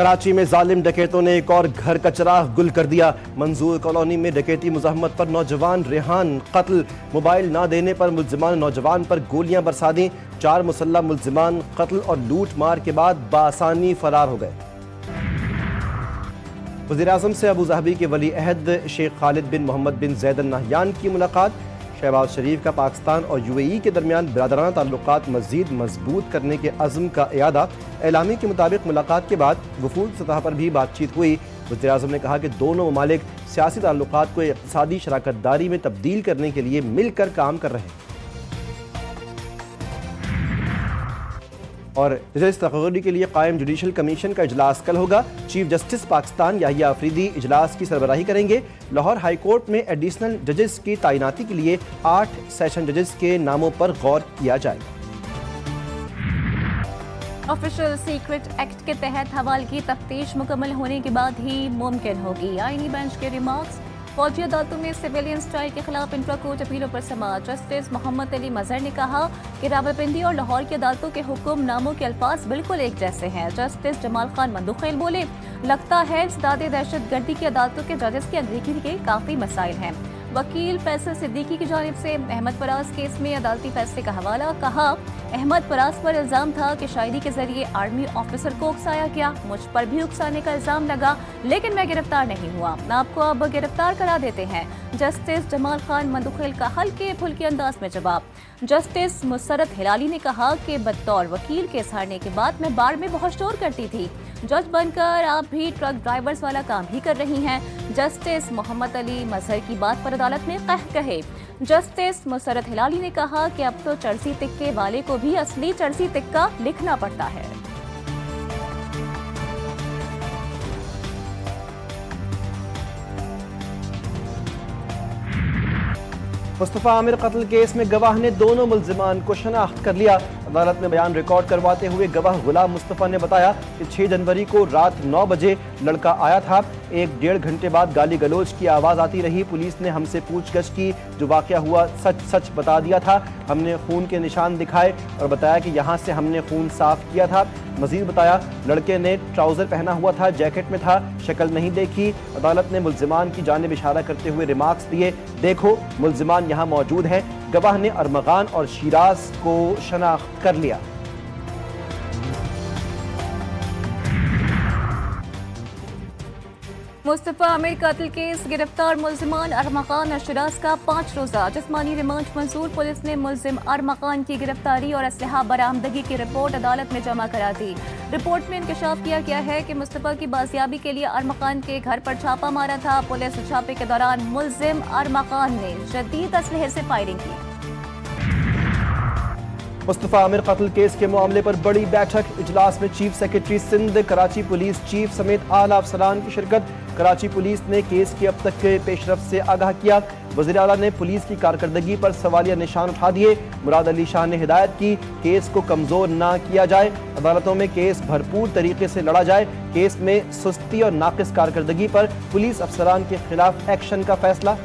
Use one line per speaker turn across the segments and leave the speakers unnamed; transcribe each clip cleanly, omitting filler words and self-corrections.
कराची में जालिम डकैतों ने एक और घर का चिराग गुल कर दिया। मंजूर कॉलोनी में डकैती मुज़ाहमत पर नौजवान रेहान कत्ल। मोबाइल ना देने पर मुल्जिमान नौजवान पर गोलियां बरसा दी। 4 मुसल्लह मुल्जिमान कत्ल और लूट मार के बाद बासानी फरार हो गए। वज़ीर-ए-आज़म से अबू ज़हबी के वली अहद शेख खालिद बिन मोहम्मद बिन ज़ैद अल नहयान की मुलाकात। शहबाज शरीफ का पाकिस्तान और यूएई के दरमियान बिरादराना ताल्लुकात मज़ीद मजबूत करने के अज़्म का इयादा। एलामी के मुताबिक मुलाकात के बाद वफूद सतह पर भी बातचीत हुई। वज़ीर-ए-आज़म ने कहा कि दोनों ममालिक सियासी ताल्लुकात को इक़्तिसादी शराकतदारी में तब्दील करने के लिए मिलकर काम कर रहे हैं। और जजेस तक़र्री के लिए कायम जुडिशल कमीशन का इजलास कल होगा। चीफ जस्टिस पाकिस्तान याहिया अफरीदी इजलास की सरबराही करेंगे। लाहौर हाई कोर्ट में एडिशनल जजेस की तैनाती के लिए 8 सेशन जजेस के नामों पर गौर किया जाएगा।
ऑफिशियल सीक्रेट एक्ट के तहत हवाले की तफ्तीश मुकम्मल होने के बाद ही मुमकिन होगी। आईनी बेंच के रिमार्क्स। फौजी अदालतों में सिविलियन स्ट्राइक के खिलाफ इंफ्रा कोर्ट अपीलों पर समाअत। जस्टिस मोहम्मद अली मजहर ने कहा कि रावलपिंडी और लाहौर की अदालतों के हुक्म नामों के अल्फाज बिल्कुल एक जैसे हैं। जस्टिस जमाल खान मंदुखेल बोले, लगता है इंसदाद दहशत गर्दी की अदालतों के जजेस की अंग्रेजी के काफी मसाइल हैं। वकील फैसल सिद्दीकी की जानिब से अहमद फराज केस में अदालती फैसले का हवाला। कहा, अहमद फराज पर इल्जाम था कि शायरी के जरिए आर्मी ऑफिसर को उकसाया गया। मुझ पर भी उकसाने का इल्जाम लगा, लेकिन मैं गिरफ्तार नहीं हुआ। आपको अब गिरफ्तार करा देते हैं। जस्टिस जमाल खान मंदुखेल का हल्के फुल्के अंदाज में जवाब। जस्टिस मुसरत हिलाली ने कहा कि बतौर वकील केस हारने के बाद मैं बार में बहुत शोर करती थी। जज बनकर आप भी ट्रक ड्राइवर्स वाला काम ही कर रही हैं। जस्टिस मोहम्मद अली मजहर की बात पर अदालत में कहे। जस्टिस मुसरत हिलाली ने कहा कि अब तो चर्सी तिक्के वाले को भी असली चर्सी तिक्का लिखना पड़ता है।
मुस्तफ़ा आमिर कत्ल केस में गवाह ने दोनों मुल्जिमान को शनाख्त कर लिया। अदालत में बयान रिकॉर्ड करवाते हुए गवाह गुलाम मुस्तफ़ा ने बताया कि 6 जनवरी को रात 9 बजे लड़का आया था। 1-1.5 घंटे बाद गाली गलोच की आवाज़ आती रही। पुलिस ने हमसे पूछगछ की, जो वाक़या हुआ सच सच बता दिया था। हमने खून के निशान दिखाए और बताया कि यहाँ से हमने खून साफ किया था। मजीद बताया, लड़के ने ट्राउज़र पहना हुआ था, जैकेट में था, शक्ल नहीं देखी। अदालत ने मुल्जिमान की जानिब इशारा करते हुए रिमार्क्स दिए, देखो मुल्जिमान यहाँ मौजूद हैं। गवाह ने अरमगान और शिराज को शनाख्त कर लिया।
मुस्तफ़ा आमिर कत्ल केस गिरफ्तार मुल्जिमान अरमगान और शिराज का 5 रोज़ा जिस्मानी रिमांड मंजूर। पुलिस ने मुल्जिम अरमगान की गिरफ्तारी और असलहा बरामदगी की रिपोर्ट अदालत में जमा करा दी। रिपोर्ट में इंकशाफ किया गया है कि मुस्तफ़ा की बाजियाबी के लिए अरमगान के घर पर छापा मारा था। पुलिस छापे के दौरान मुल्जिम अरमगान ने जदीद असलहे से फायरिंग की।
मुस्तफ़ा आमिर कत्ल केस के मामले पर बड़ी बैठक। इजलास में chief secretary Sindh, Karachi police chief समेत आला अफसरान की शिरकत। कराची पुलिस ने केस की अब तक के पेशरफ से आगाह किया। वज़ीर आला ने पुलिस की कारकर्दगी पर सवालिया निशान उठा दिए। मुराद अली शाह ने हिदायत की, केस को कमजोर ना किया जाए, अदालतों में केस भरपूर तरीके से लड़ा जाए। केस में सुस्ती और नाकिस कारकर्दगी पर पुलिस अफसरान के खिलाफ एक्शन का फैसला।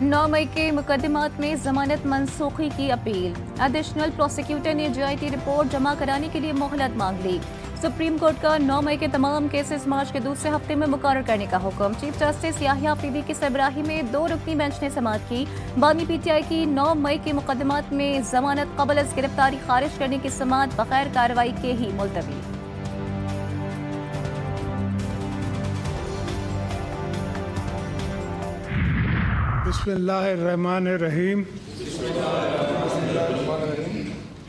9 मई के मुकदमात में जमानत मनसूखी की अपील। एडिशनल प्रोसिक्यूटर ने जीआईटी रिपोर्ट जमा कराने के लिए मोहलत मांग ली। सुप्रीम कोर्ट का 9 मई के तमाम केसेस मार्च के दूसरे हफ्ते में मुकर्रर करने का हुक्म। चीफ जस्टिस याहिया अफरीदी की सरबराही में 2 रुकनी बेंच ने समाअत की। बानी पीटीआई की 9 मई के मुकदमात में जमानत कबल अज गिरफ्तारी खारिज करने की समाअत बगैर कार्रवाई के ही मुलतवी।
Bismillahirrahmanirrahim.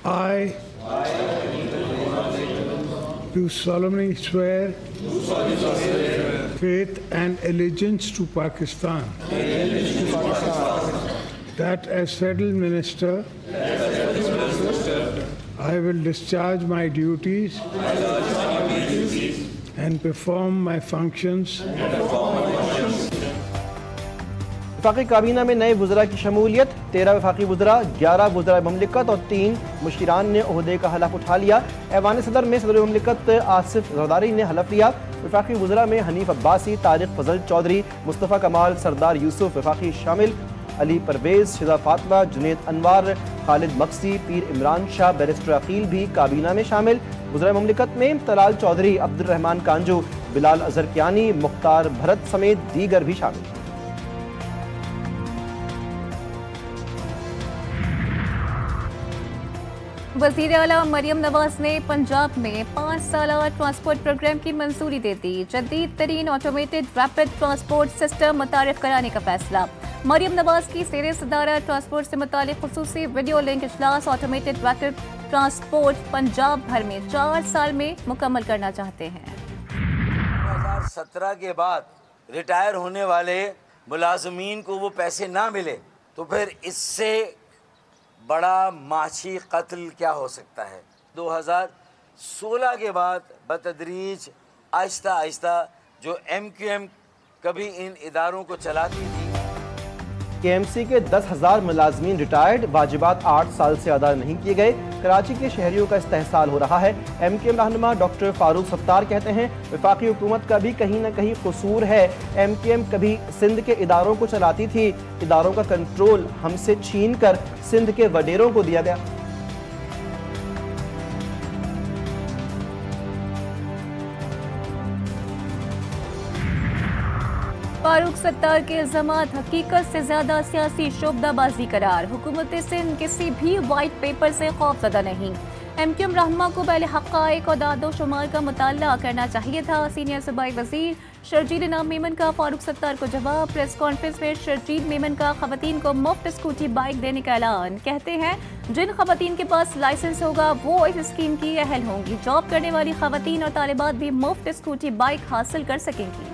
I do solemnly swear faith and allegiance to Pakistan, that as Federal Minister I will discharge my duties and perform my functions
वफाकी काबीना में नए वुज़रा की शमूलियत। 13 वफाकी वुज़रा, 11 वुज़रा ममलिकत और 3 मुशीरान ने ओहदे का हलफ उठा लिया। ऐवान सदर में सदर ममलिकत आसिफ जरदारी ने हलफ लिया। वफाकी वुज़रा में हनीफ अब्बासी, तारिक फजल चौधरी, मुस्तफ़ा कमाल, सरदार यूसुफ वफाकी शामिल। अली परवेज, शिजा फातिमा, जुनेद अनवर, खालिद मक्सी, पीर इमरान शाह, बैरिस्टर अकील भी काबीना में शामिल। वज़ीर मुमलिकत में तलाल चौधरी, अब्दुल रहमान कांजू, बिलाल अजहर कियानी, मुख्तार भरत समेत दीगर भी शामिल।
वज़ीर आला मरियम नवाज ने पंजाब में 5 साला ट्रांसपोर्ट प्रोग्राम की मंजूरी दे दी। जदीद तरीन ऑटोमेटेड रैपिड ट्रांसपोर्ट सिस्टम मुतारिफ कराने का फैसला। मरियम नवाज की ज़ेर सदारत ट्रांसपोर्ट से मुतालिक खुसूसी वीडियो लिंक इजलास ऑटोमेटेड रैपिड ट्रांसपोर्ट पंजाब भर में 4 साल में मुकम्मल करना चाहते हैं।
2017 के बाद रिटायर होने वाले मुलाजमीन को वो पैसे ना मिले तो फिर इससे बड़ा माशी कत्ल क्या हो सकता है। 2016 के बाद बतदरीज आहिस्ता आहिस्ता जो MQM कभी इन इदारों को चलाती थी।
KMC के 10,000 मुलाजमीन रिटायर्ड, वाजिबात 8 साल से अदा नहीं किए गए। कराची के शहरियों का इस्तेहसाल हो रहा है। MQM रहनुमा डॉक्टर फारूक सत्तार कहते हैं वफाकी हुकूमत का भी कहीं न कहीं कसूर है। MQM कभी सिंध के इदारों को चलाती थी, इदारों का कंट्रोल हमसे छीन कर सिंध के वडेरों को दिया गया।
फारूक सत्तार के इल्जामात हकीकत से ज्यादा सियासी शोबदाबाजी करार। हुकूमत सिंध किसी भी वाइट पेपर से खौफजदा नहीं। MQM रहनुमा को पहले हक़ाइक़ और दादो शुमार का मुताला करना चाहिए था। सीनियर सूबाई वजीर शर्जील इनाम मेमन का फारूक सत्तार को जवाब। प्रेस कॉन्फ्रेंस में शर्जील मेमन का खवातीन को मुफ्त स्कूटी बाइक देने का ऐलान। कहते हैं जिन खवातीन के पास लाइसेंस होगा वो इस स्कीम की अहल होंगी। जॉब करने वाली खवातीन और तालिबात भी मुफ्त स्कूटी बाइक हासिल कर सकेंगी।